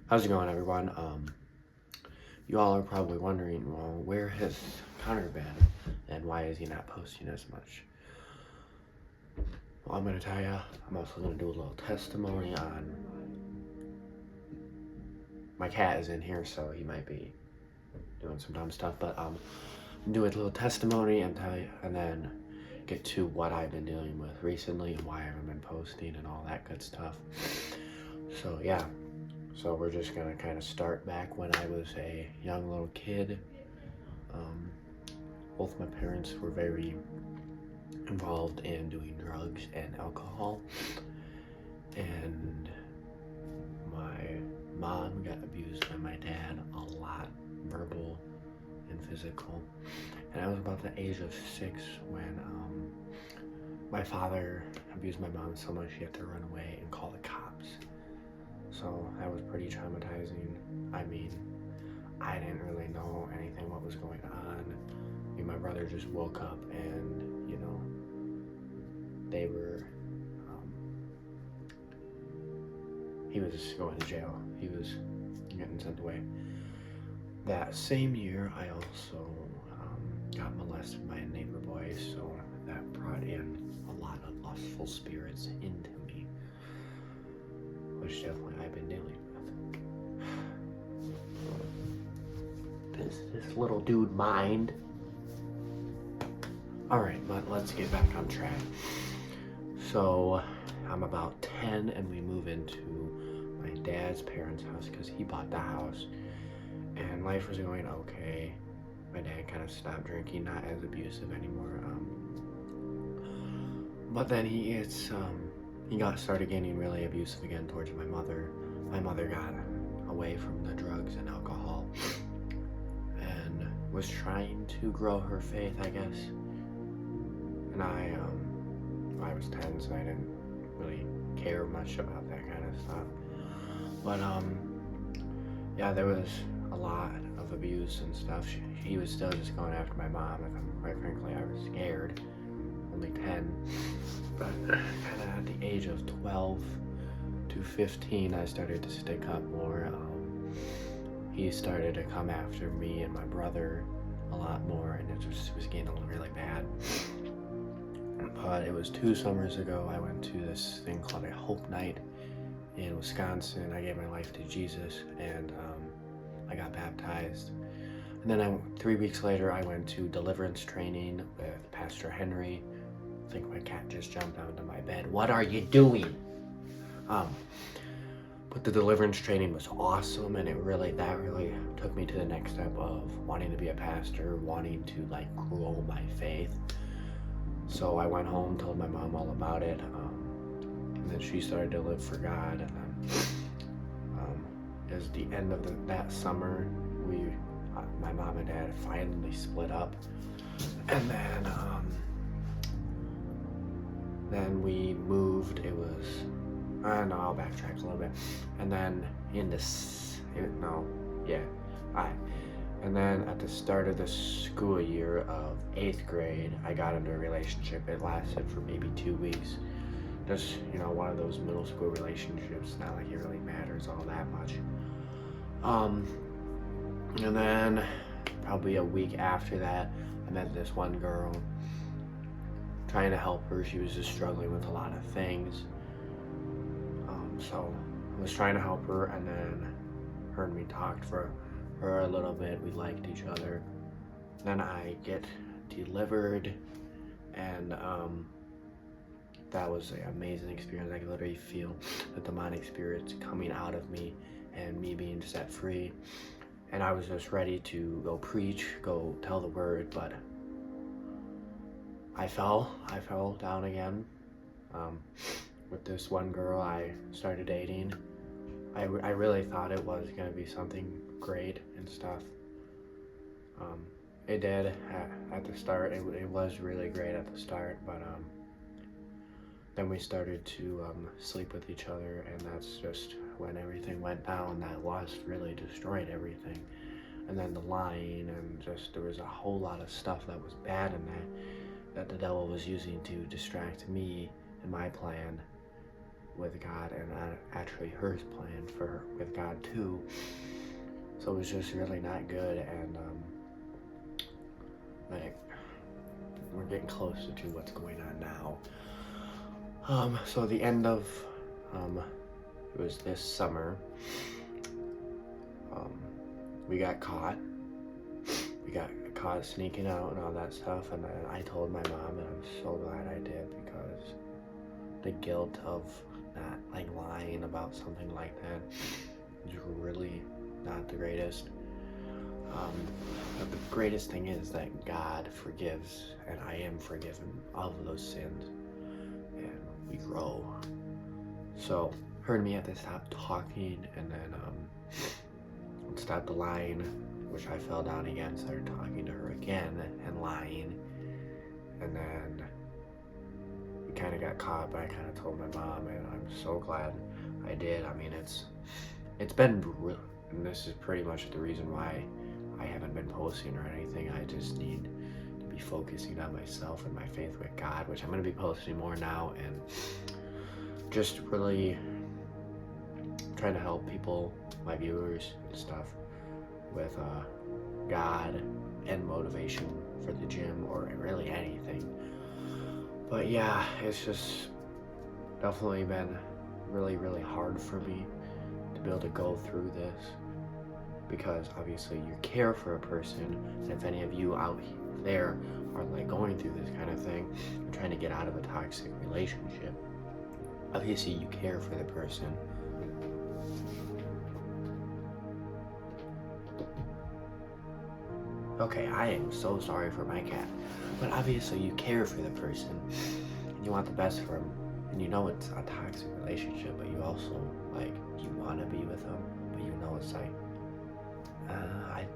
How's it going, everyone? You all are probably wondering, well, where has Connor been, and why is he not posting as much? Well, I'm gonna tell you. I'm also gonna do a little testimony on. My cat is in here, so he might be doing some dumb stuff. But do a little testimony and tell you, and then get to what I've been dealing with recently and why I haven't been posting and all that good stuff. So yeah. So we're just gonna kind of start back when I was a young little kid. Um, both my parents were very involved in doing drugs and alcohol, and my mom got abused by my dad a lot, verbal and physical. And I was about the age of 6 when my father abused my mom so much she had to run away and call the cops. So that was pretty traumatizing. I mean, I didn't really know anything what was going on. I mean, my brother just woke up and, they were, he was going to jail. He was getting sent away. That same year, I also got molested by a neighbor boy, so that brought in a lot of lustful spirits into me, which definitely I've been dealing with. This little dude mind. Alright, but let's get back on track. So, I'm about 10 and we move into my dad's parents' house because he bought the house. And life was going okay. My dad kind of stopped drinking, not as abusive anymore. But then he started getting really abusive again towards my mother. My mother got away from the drugs and alcohol and was trying to grow her faith, I guess. And I was 10, so I didn't really care much about that kind of stuff. But yeah, there was a lot of abuse and stuff. He was still just going after my mom. If I'm quite frankly, I was scared. Only 10, but kind of at the age of 12 to 15, I started to stick up more. He started to come after me and my brother a lot more, and it just was getting really bad. But it was 2 summers ago, I went to this thing called a Hope Night in Wisconsin. I gave my life to Jesus, and I got baptized. And then 3 weeks later, I went to deliverance training with Pastor Henry. I think my cat just jumped onto my bed. What are you doing? But the deliverance training was awesome, and that really took me to the next step of wanting to be a pastor, wanting to grow my faith. So I went home, told my mom all about it, and then she started to live for God. And then as the end of that summer, my mom and dad finally split up, and then we moved. I'll backtrack a little bit. And then and then at the start of the school year of 8th grade, I got into a relationship. It lasted for maybe 2 weeks. Just, one of those middle school relationships, not like it really matters all that much. And then probably a week after that, I met this one girl, trying to help her. She was just struggling with a lot of things. So I was trying to help her, and then her and me talked for a little bit. We liked each other. Then I get delivered, and that was an amazing experience. I could literally feel the demonic spirits coming out of me and me being set free. And I was just ready to go preach, go tell the word, but I fell down again. With this one girl I started dating. I really thought it was going to be something great and stuff. It did at the start. It was really great at the start, but then we started to sleep with each other, and that's just when everything went down. That lust really destroyed everything. And then the lying, and there was a whole lot of stuff that was bad in that the devil was using to distract me and my plan. with God, and actually her plan for with God too. So it was just really not good, and like we're getting closer to what's going on now. So the end of it was this summer. We got caught. We got caught sneaking out and all that stuff, and then I told my mom, and I'm so glad I did, because the guilt of not like lying about something like that is really not the greatest. But the greatest thing is that God forgives, and I am forgiven of those sins, and we grow. So heard me had to stop talking, and then stopped lying, which I fell down again, started talking to her again and lying, and then we kind of got caught, but I kind of told my mom, and I'm so glad I did. I mean, it's been real, and this is pretty much the reason why I haven't been posting or anything. I just need to be focusing on myself and my faith with God, which I'm going to be posting more now, and just really trying to help people, my viewers and stuff, with God and motivation for the gym or really anything. But yeah, it's just definitely been really, really hard for me to be able to go through this, because obviously you care for a person, and if any of you out there are like going through this kind of thing and trying to get out of a toxic relationship, obviously you care for the person. Okay, I am so sorry for my cat, but obviously you care for the person, and you want the best for him, and you know it's a toxic relationship, but you also, like, you want to be with them, but you know it's like, I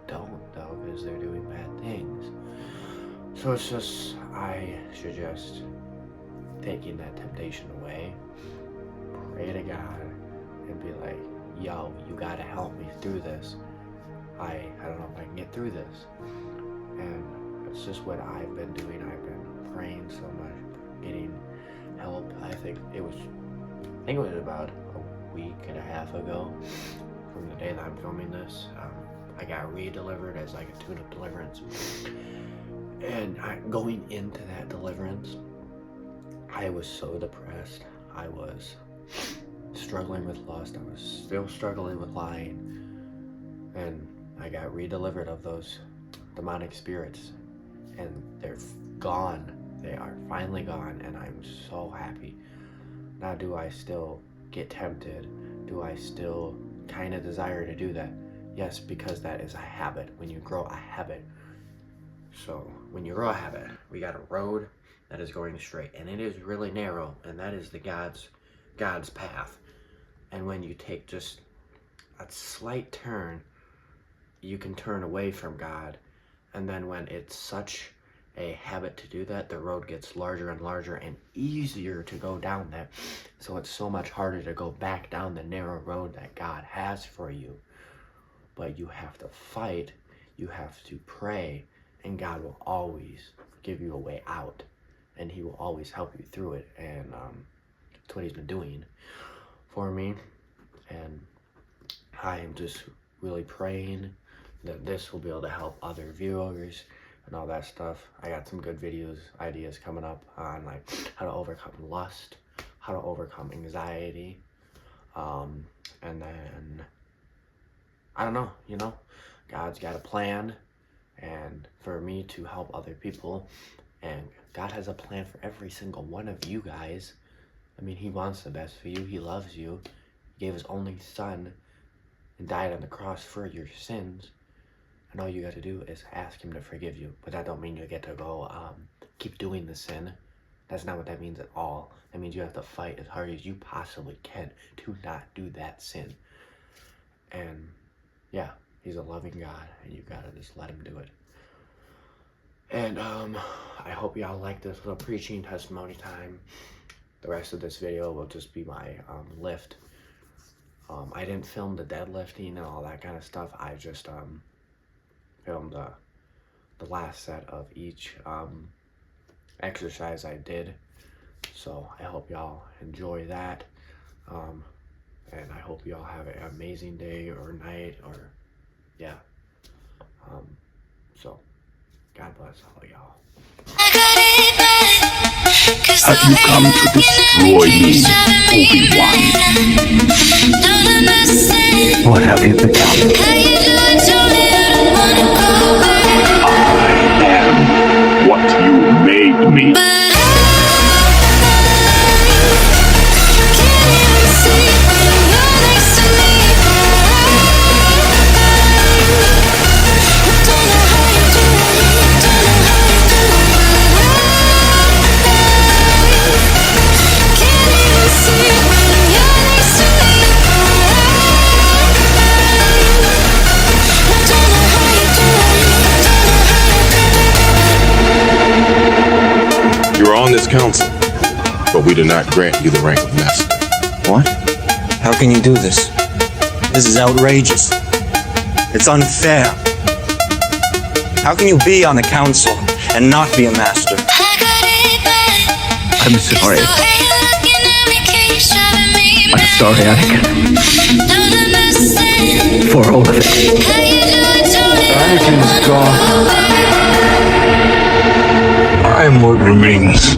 don't though, because they're doing bad things. So it's just, I should just taking that temptation away, pray to God, and be like, yo, you gotta help me through this. I don't know if I can get through this. And it's just what I've been doing. I've been praying so much, getting help. I think it was about a week and a half ago from the day that I'm filming this. I got re-delivered as like a tune-up deliverance. And going into that deliverance, I was so depressed. I was struggling with lust. I was still struggling with lying. And I got re-delivered of those demonic spirits, and they're gone. They are finally gone, and I'm so happy. Now, do I still get tempted? Do I still kind of desire to do that? Yes, because that is a habit. When you grow a habit, so when you grow a habit, we got a road that is going straight, and it is really narrow, and that is the God's path. And when you take just a slight turn, you can turn away from God, and then when it's such a habit to do that, the road gets larger and larger and easier to go down that. So it's so much harder to go back down the narrow road that God has for you. But you have to fight, you have to pray, and God will always give you a way out, and he will always help you through it. And that's what he's been doing for me, and I am just really praying that this will be able to help other viewers and all that stuff. I got some good ideas coming up on like how to overcome lust, how to overcome anxiety, and then I don't know, God's got a plan, and for me to help other people, and God has a plan for every single one of you guys. I mean, he wants the best for you. He loves you. He gave his only son and died on the cross for your sins, and all you got to do is ask him to forgive you. But that don't mean you get to go keep doing the sin. That's not what that means at all. That means you have to fight as hard as you possibly can to not do that sin. And yeah, he's a loving God, and you gotta just let him do it. And I hope y'all like this little preaching testimony time. The rest of this video will just be my lift. I didn't film the deadlifting and all that kind of stuff. I just filmed the last set of each exercise I did. So I hope y'all enjoy that. And I hope y'all have an amazing day or night or, yeah. So, God bless all of y'all. Have you come to destroy me, Obi-Wan? What have you become? I am what you made me. You are on this council, but we do not grant you the rank of master. What? How can you do this? This is outrageous. It's unfair. How can you be on the council and not be a master? I'm sorry. I'm sorry, Anakin. For all of it. Anakin is gone. I'm what remains.